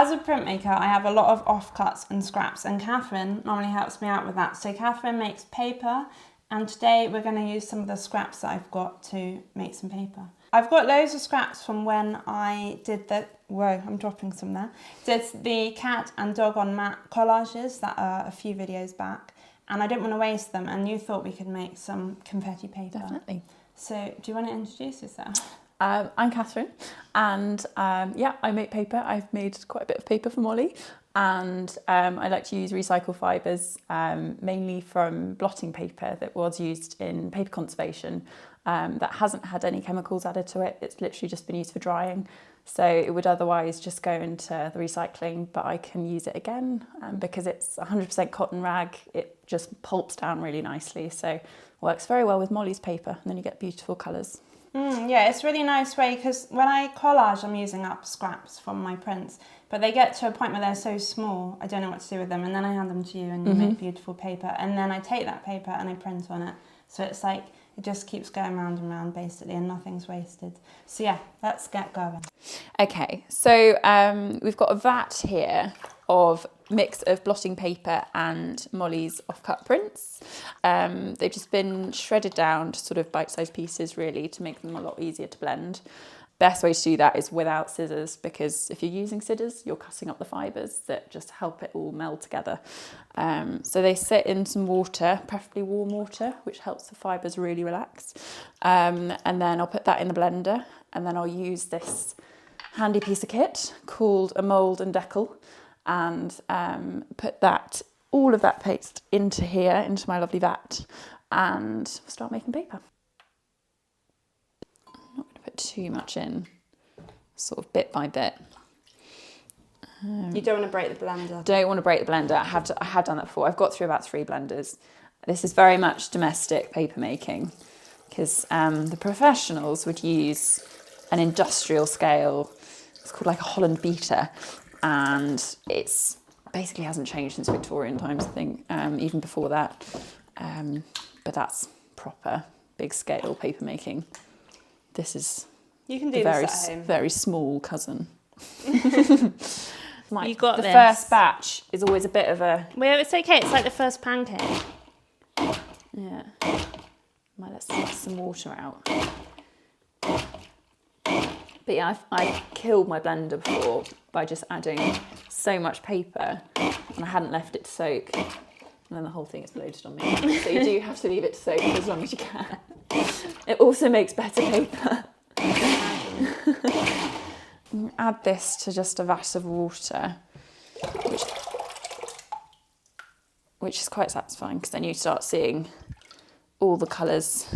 as a printmaker, I have a lot of offcuts and scraps, and Katherine normally helps me out with that. So Katherine makes paper, and today we're going to use some of the scraps that I've got to make some paper. I've got loads of scraps from when I did the, whoa, I'm dropping some there, did the cat and dog on mat collages that are a few videos back, and I didn't want to waste them, and you thought we could make some confetti paper. Definitely. So do you want to introduce yourself? I'm Katherine, and yeah, I make paper. I've made quite a bit of paper for Molly, and I like to use recycled fibres, mainly from blotting paper that was used in paper conservation, that hasn't had any chemicals added to it. It's literally just been used for drying, so it would otherwise just go into the recycling, but I can use it again because it's 100% cotton rag. It just pulps down really nicely, so works very well with Molly's paper, and then you get beautiful colours. Yeah, it's a really nice way, because when I collage, I'm using up scraps from my prints, but they get to a point where they're so small, I don't know what to do with them, and then I hand them to you and you make beautiful paper, and then I take that paper and I print on it. So it's like, it just keeps going round and round basically, and nothing's wasted. So yeah, let's get going. Okay, so we've got a vat here of mix of blotting paper and Molly's offcut prints. They've just been shredded down to sort of bite-sized pieces really to make them a lot easier to blend. Best way to do that is without scissors, because if you're using scissors, you're cutting up the fibres that just help it all meld together. So they sit in some water, preferably warm water, which helps the fibres really relax. And then I'll put that in the blender, and then I'll use this handy piece of kit called a mould and decal, and put that, all of that paste into here, into my lovely vat, and start making paper. I'm not going to put too much in, sort of bit by bit. You don't want to break the blender. Don't want to break the blender. I have done that before. I've got through about 3 blenders. This is very much domestic paper making, because the professionals would use an industrial scale. It's called like a Holland beater, and it's basically hasn't changed since Victorian times, I think, even before that. But that's proper big scale paper making. This is You can do very, this at home. very small cousin. You got the this. first batch is always a bit of a... Well, it's okay. It's like the first pancake. Yeah. Let's take some water out. But yeah, I've killed my blender before by just adding so much paper, and I hadn't left it to soak, and then the whole thing exploded on me. So you do have to leave it to soak as long as you can. It also makes better paper. Add this to just a vat of water, which is quite satisfying, because then you start seeing all the colours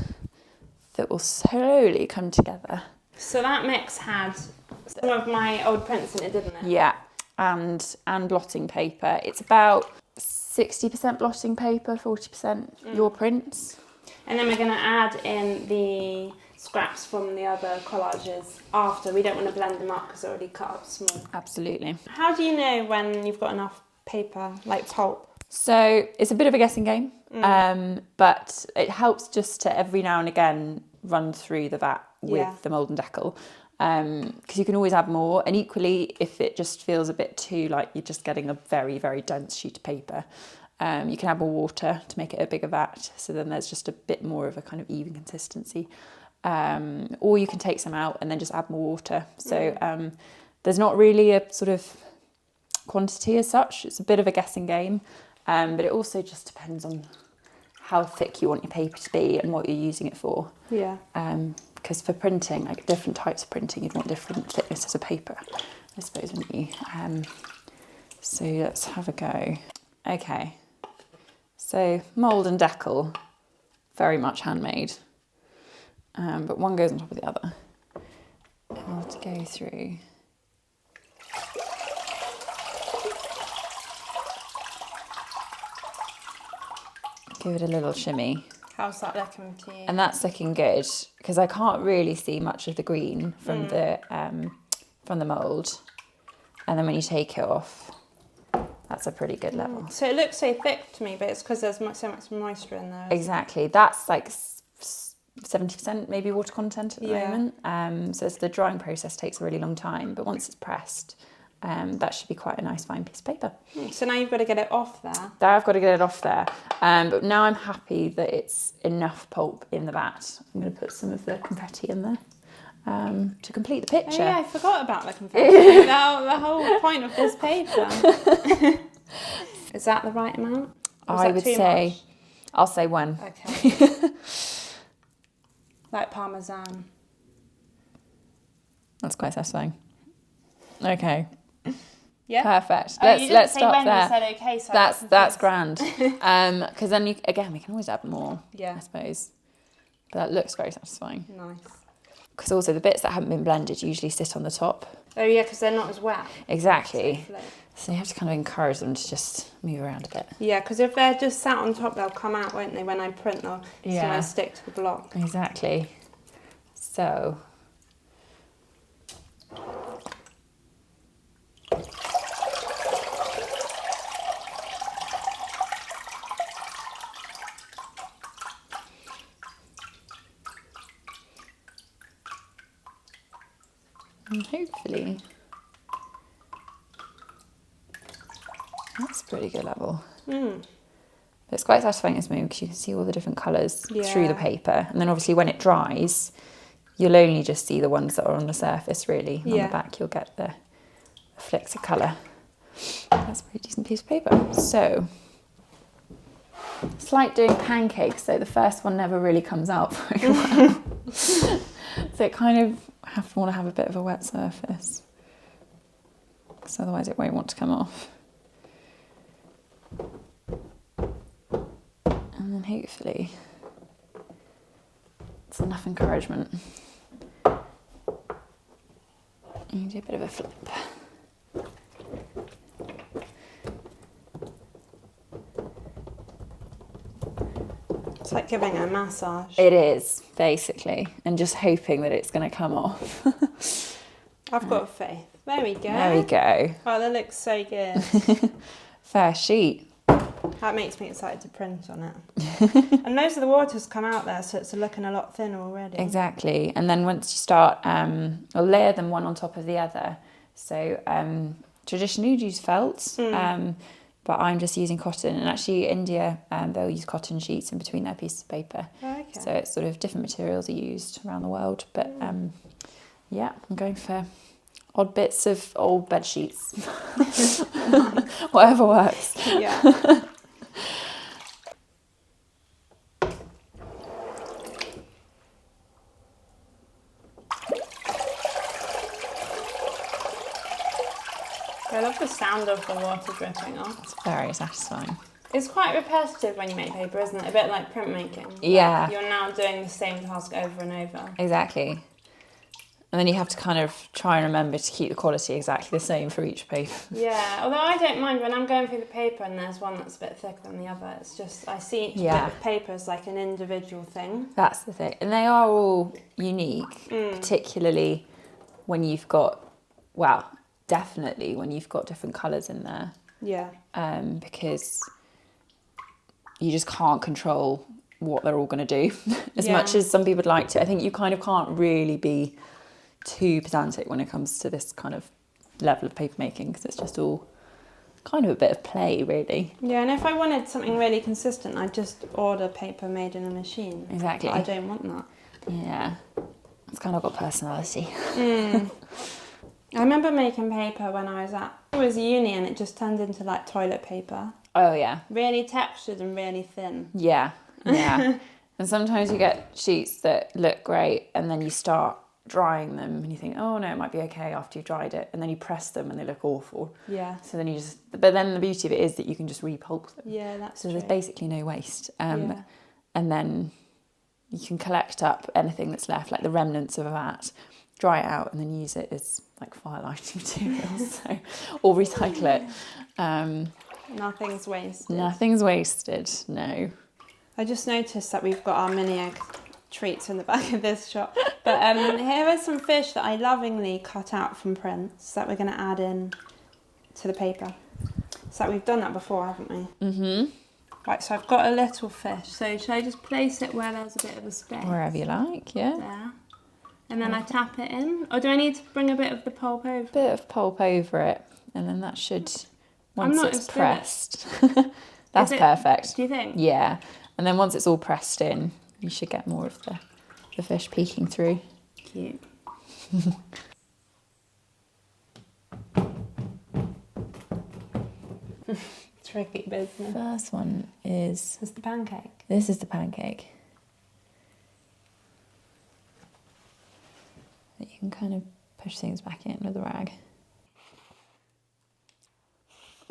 that will slowly come together. So that mix had some of my old prints in it, didn't it? Yeah, and blotting paper. It's about 60% blotting paper, 40% your prints. And then we're going to add in the scraps from the other collages after. We don't want to blend them up because they're already cut up small. Absolutely. How do you know when you've got enough paper, like pulp? So it's a bit of a guessing game, but it helps just to every now and again run through the vat with the mould and decal, because you can always add more. And equally, if it just feels a bit too like you're just getting a very, very dense sheet of paper, you can add more water to make it a bigger vat, so then there's just a bit more of a kind of even consistency. Or you can take some out and then just add more water. So there's not really a sort of quantity as such. It's a bit of a guessing game, but it also just depends on how thick you want your paper to be and what you're using it for. Yeah. Because for printing, like different types of printing, you'd want different thicknesses of paper, I suppose, wouldn't you? So let's have a go. Okay. So mould and decal, very much handmade, but one goes on top of the other. And I'll have to go through. Give it a little shimmy. How's that looking to you? And that's looking good, because I can't really see much of the green from the mould. And then when you take it off, that's a pretty good level. So it looks so thick to me, but it's because there's so much moisture in there. Exactly. That's like 70% maybe water content at the moment. So the drying process takes a really long time, but once it's pressed, that should be quite a nice fine piece of paper. So now you've got to get it off there. There, I've got to get it off there. But now I'm happy that it's enough pulp in the vat. I'm going to put some of the confetti in there to complete the picture. Oh yeah, I forgot about the confetti. The whole point of this paper. Is that the right amount? I would say, much? I'll say 1. Okay. Like parmesan. That's quite satisfying. Okay. Yeah. Perfect. Oh, Let's stop there. You said okay, so that's grand. Because then we can always add more. Yeah. I suppose. But that looks very satisfying. Nice. Because also the bits that haven't been blended usually sit on the top. Oh yeah, because they're not as wet. Exactly. So you have to kind of encourage them to just move around a bit. Yeah, because if they're just sat on top, they'll come out, won't they? When I print, they'll stick to the block. Exactly. So. And hopefully that's a pretty good level. But it's quite satisfying at this moment because you can see all the different colours through the paper, and then obviously when it dries you'll only just see the ones that are on the surface really. On the back you'll get the flicks of colour. That's a pretty decent piece of paper. So it's like doing pancakes, so the first one never really comes out very well. So it kind of want to have a bit of a wet surface, because otherwise it won't want to come off. And then hopefully it's enough encouragement. You do a bit of a flip. It's like giving it a massage. It is, basically, and just hoping that it's going to come off. I've got faith. There we go. There we go. Oh, that looks so good. Fair sheet. That makes me excited to print on it. And most of the water's come out there, so it's looking a lot thinner already. Exactly. And then once you start, I'll layer them one on top of the other. So traditionally you'd use felt, but I'm just using cotton. And actually India, they'll use cotton sheets in between their pieces of paper. Okay. So it's sort of different materials are used around the world. But yeah, I'm going for odd bits of old bed sheets. Whatever works. Yeah. I love the sound of the water dripping off. It's very satisfying. It's quite repetitive when you make paper, isn't it? A bit like printmaking. Yeah. Like you're now doing the same task over and over. Exactly. And then you have to kind of try and remember to keep the quality exactly the same for each paper. Yeah, although I don't mind when I'm going through the paper and there's one that's a bit thicker than the other. It's just, I see each bit of paper as like an individual thing. That's the thing. And they are all unique, particularly when you've got, well, definitely when you've got different colours in there. Yeah. Because you just can't control what they're all going to do as much as some people would like to. I think you kind of can't really be too pedantic when it comes to this kind of level of paper making, because it's just all kind of a bit of play, really. Yeah, and if I wanted something really consistent, I'd just order paper made in a machine. Exactly. But I don't want that. Yeah, it's kind of got personality. I remember making paper when I was uni, and it just turned into like toilet paper. Oh yeah. Really textured and really thin. Yeah, yeah. And sometimes you get sheets that look great, and then you start drying them and you think, oh no, it might be okay after you've dried it, and then you press them and they look awful. Yeah. So then but then the beauty of it is that you can just repulp them. Yeah, that's so true. There's basically no waste. And then you can collect up anything that's left, like the remnants of a vat, dry it out, and then use it as like fire lighting materials. Or recycle it. Nothing's wasted. Nothing's wasted, no. I just noticed that we've got our mini egg treats in the back of this shop. But here are some fish that I lovingly cut out from prints that we're going to add in to the paper. So we've done that before, haven't we? Mm-hmm. Right, so I've got a little fish. So should I just place it where there's a bit of a space? Wherever you like, yeah. There. And then I tap it in? Or do I need to bring a bit of the pulp over? Bit of pulp over it, and then that should, once not it's as pressed, that's perfect. Do you think? Yeah, and then once it's all pressed in, you should get more of the fish peeking through. Cute. Tricky business. First one is... This is the pancake. This is the pancake. You can kind of push things back in with a rag.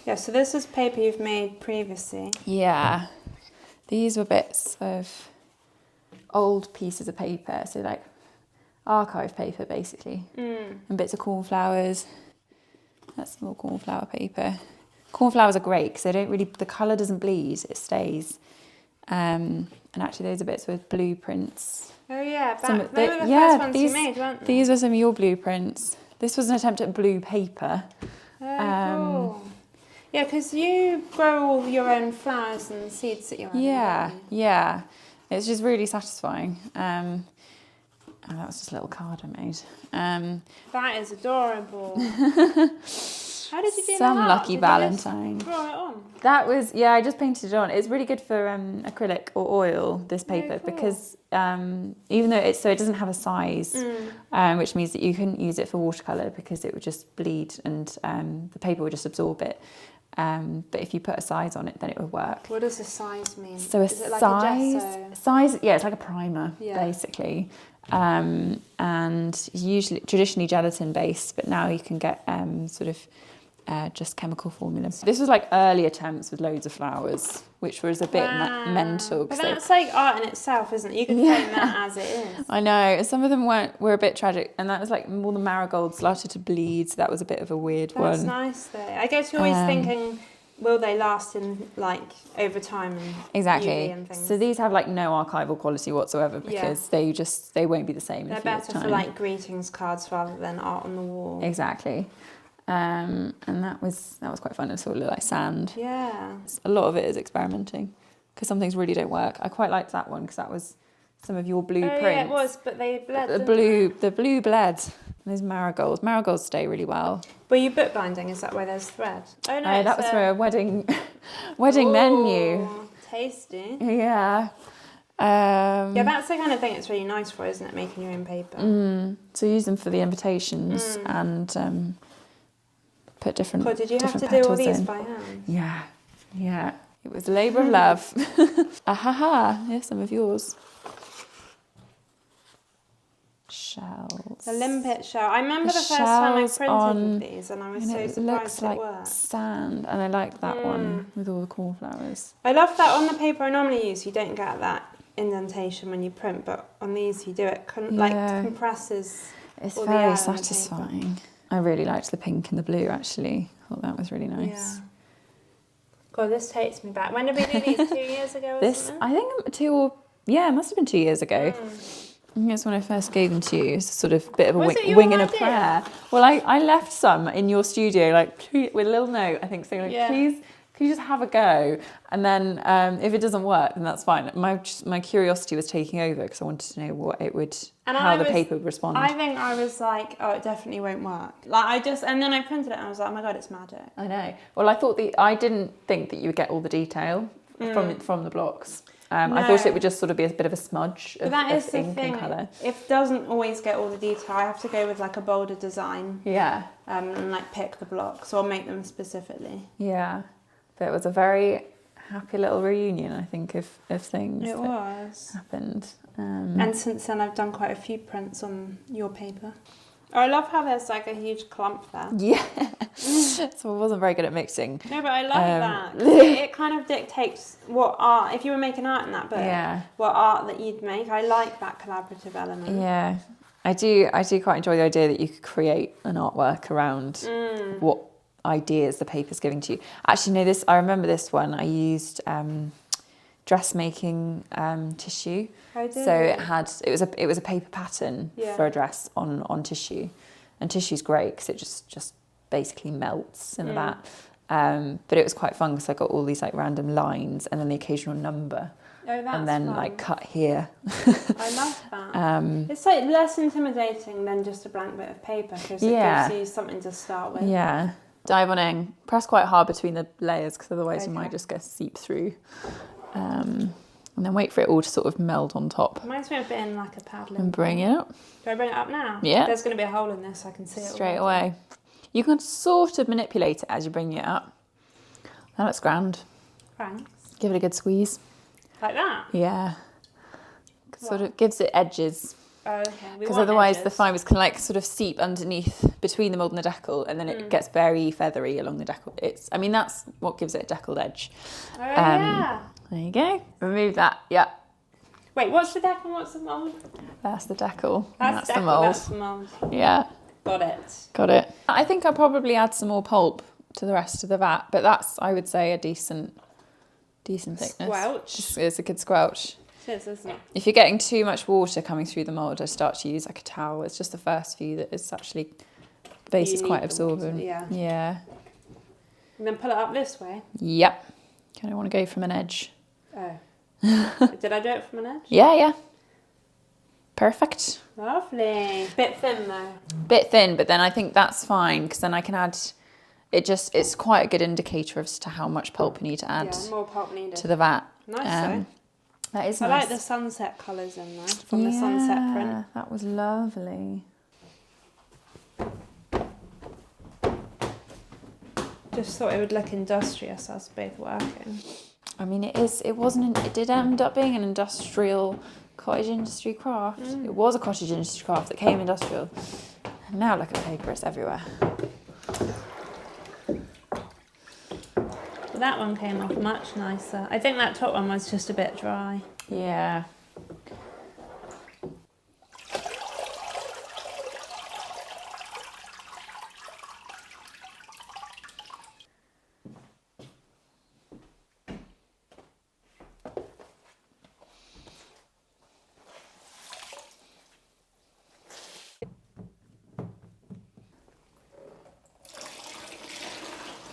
Yeah, so this is paper you've made previously. Yeah, these were bits of old pieces of paper, so like archive paper basically, and bits of cornflowers. That's some more cornflower paper. Cornflowers are great because they don't really, the colour doesn't bleed, it stays. And actually those are bits with blueprints. Oh yeah, they were the yeah, first ones you made, weren't they? These were some of your blueprints. This was an attempt at blue paper. Oh, cool. Yeah, because you grow all your own flowers and seeds that you have. Yeah. It's just really satisfying. And that was just a little card I made. That is adorable. How did you do that? Some lucky Valentine. Draw it on? That was, yeah, I just painted it on. It's really good for acrylic or oil, this paper, cool. because even though it doesn't have a size, which means that you couldn't use it for watercolour because it would just bleed and the paper would just absorb it. But if you put a size on it, then it would work. What does a size mean? So is it like a gesso? Size, yeah, it's like a primer, basically. And traditionally gelatin based, but now you can get just chemical formula. This was like early attempts with loads of flowers, which was a bit mental. But that's like art in itself, isn't it? You can paint that as it is. I know. Some of them were a bit tragic, and that was like more the marigolds started to bleed. So that was a bit of a weird one. That's nice though. I guess you're always thinking, will they last in like over time and exactly. UV and things? So these have like no archival quality whatsoever because they won't be the same. They're better for like greetings cards rather than art on the wall. Exactly. And that was quite fun. It sort of looked like sand. Yeah. A lot of it is experimenting because some things really don't work. I quite liked that one because that was some of your blueprints. Oh yeah, it was, but they bled. The blue bled. Those marigolds. Marigolds stay really well. Were you bookbinding? Is that why there's thread? Oh no, that was for a wedding menu. Tasty. Yeah. Yeah, that's the kind of thing it's really nice for, isn't it? Making your own paper. So use them for the invitations and put different. God, did you have to do all these by hand? Yeah. It was a labour of love. Here's some of yours. Shells. The limpet shell. I remember the first time I printed with these and I was so surprised it looks like worked. sand, and I like that one with all the cornflowers. I love that on the paper I normally use. You don't get that indentation when you print, but on these you do it. Compresses. It's very satisfying. I really liked the pink and the blue actually. I thought that was really nice. Yeah. God, this takes me back. When did we do these? 2 years ago or something? I think it must have been 2 years ago. I think that's when I first gave them to you. It's sort of a bit of a wing and a prayer. Well, I left some in your studio, like with a little note, I think, saying, please, can you just have a go? And then if it doesn't work, then that's fine. My curiosity was taking over because I wanted to know what it would, how the paper would respond. I think I was like, oh, it definitely won't work. And then I printed it and I was like, oh my God, it's magic. I know. Well, I didn't think that you would get all the detail from the blocks. No. I thought it would just sort of be a bit of a smudge of ink and colour. It doesn't always get all the detail. I have to go with like a bolder design. Yeah. And like pick the blocks or make them specifically. Yeah. But it was a very happy little reunion, I think, of things happened. And since then I've done quite a few prints on your paper. Oh, I love how there's like a huge clump there. Yeah. So I wasn't very good at mixing. No, but I love that. It kind of dictates what art, if you were making art in that book, what art that you'd make. I like that collaborative element. Yeah. I do quite enjoy the idea that you could create an artwork around what ideas the paper's giving to you. Actually, no, I remember this one. I used dressmaking tissue. It was a paper pattern for a dress on tissue, and tissue's great because it just basically melts in the vat. But it was quite fun because I got all these like random lines and then the occasional number Oh, that's and then fun. like cut here. I love that. It's like less intimidating than just a blank bit of paper because it gives you something to start with. Yeah. Dive on in. Press quite hard between the layers because otherwise you might just get seep through. And then wait for it all to sort of meld on top. Reminds me of being like a paddling. And bring it up. Do I bring it up now? Yeah. There's going to be a hole in this, so I can see it straight away. You can sort of manipulate it as you bring it up. That looks grand. Thanks. Give it a good squeeze. Like that? Yeah. Sort of gives it edges. Oh, okay. Because otherwise the fibres can like sort of seep underneath between the mould and the decal, and then it gets very feathery along the decal. That's what gives it a deckled edge. Oh, yeah. There you go. Remove that. Yeah. Wait, what's the decal and what's the mould? That's the decal. That's the decal, mould. that's the mould. Yeah. Got it. I think I'll probably add some more pulp to the rest of the vat, but that's, I would say, a decent thickness. Squelch. It's a good squelch. It is, isn't it? If you're getting too much water coming through the mould, I start to use like a towel. It's just the first few that is actually, the base is quite absorbent. Yeah. And then pull it up this way. Yep. Kind of want to go from an edge. Oh. Did I do it from an edge? Yeah. Perfect. Lovely. Bit thin though. Bit thin, but then I think that's fine because then I can add. It's quite a good indicator as to how much pulp you need to add. Yeah, more pulp needed. To the vat. Nice though. That is I nice. like the sunset colours in there from the sunset print. That was lovely. Just thought it would look industrious as both working. I mean, it did end up being an industrial cottage industry craft. It was a cottage industry craft that came industrial. And now look at paper, it's everywhere. That one came off much nicer. I think that top one was just a bit dry. Yeah.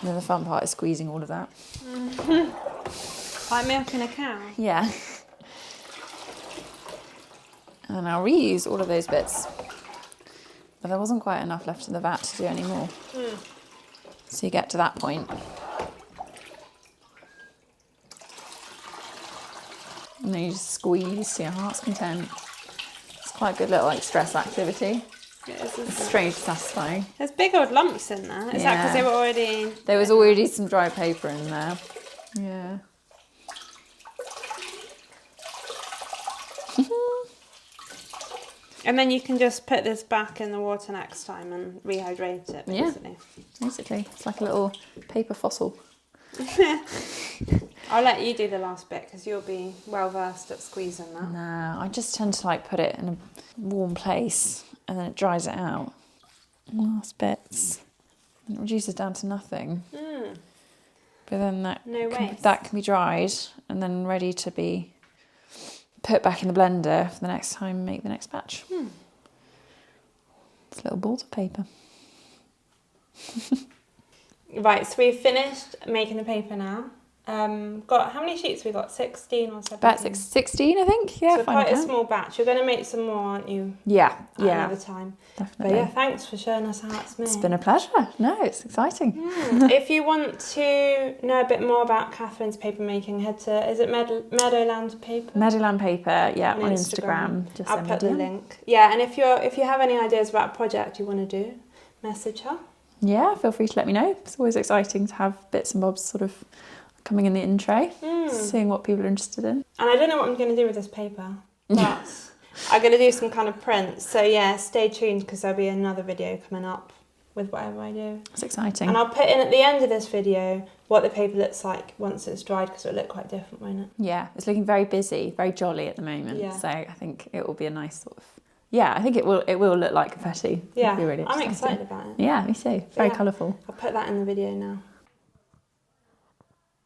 And then the fun part is squeezing all of that. Like milking a cow. Yeah. And I'll reuse all of those bits. But there wasn't quite enough left in the vat to do any more. So you get to that point. And then you just squeeze to your heart's content. It's quite a good little like stress activity. It's strangely satisfying. There's big old lumps in there. Is that because they were already... There was already some dry paper in there. Yeah. And then you can just put this back in the water next time and rehydrate it, basically. Yeah, basically. It's like a little paper fossil. I'll let you do the last bit because you'll be well versed at squeezing that. No, I just tend to like put it in a warm place and then it dries it out. Last bits. And it reduces down to nothing. But then that can be dried and then ready to be put back in the blender for the next time and make the next batch. It's little balls of paper. Right, so we've finished making the paper now. Got how many sheets we got? 16 or 17? About 16, I think. Yeah, so quite a small batch. You're going to make some more, aren't you? Yeah. Another time. Definitely. But yeah, thanks for showing us how it's made. It's been a pleasure. No, it's exciting. If you want to know a bit more about Katherine's paper making, head to, is it Meadowland Paper? Meadowland Paper, yeah, on Instagram. Just I'll put the link. Yeah, and if you have any ideas about a project you want to do, message her. Yeah, feel free to let me know. It's always exciting to have bits and bobs sort of coming in the in tray, seeing what people are interested in. And I don't know what I'm going to do with this paper, but I'm going to do some kind of print. So yeah, stay tuned because there'll be another video coming up with whatever I do. It's exciting. And I'll put in at the end of this video what the paper looks like once it's dried because it'll look quite different, won't it? Yeah, it's looking very busy, very jolly at the moment. Yeah. So I think it will be a nice sort of... Yeah, I think it will look like confetti. Yeah, really I'm excited about it. Yeah, me too. Very colourful. I'll put that in the video now.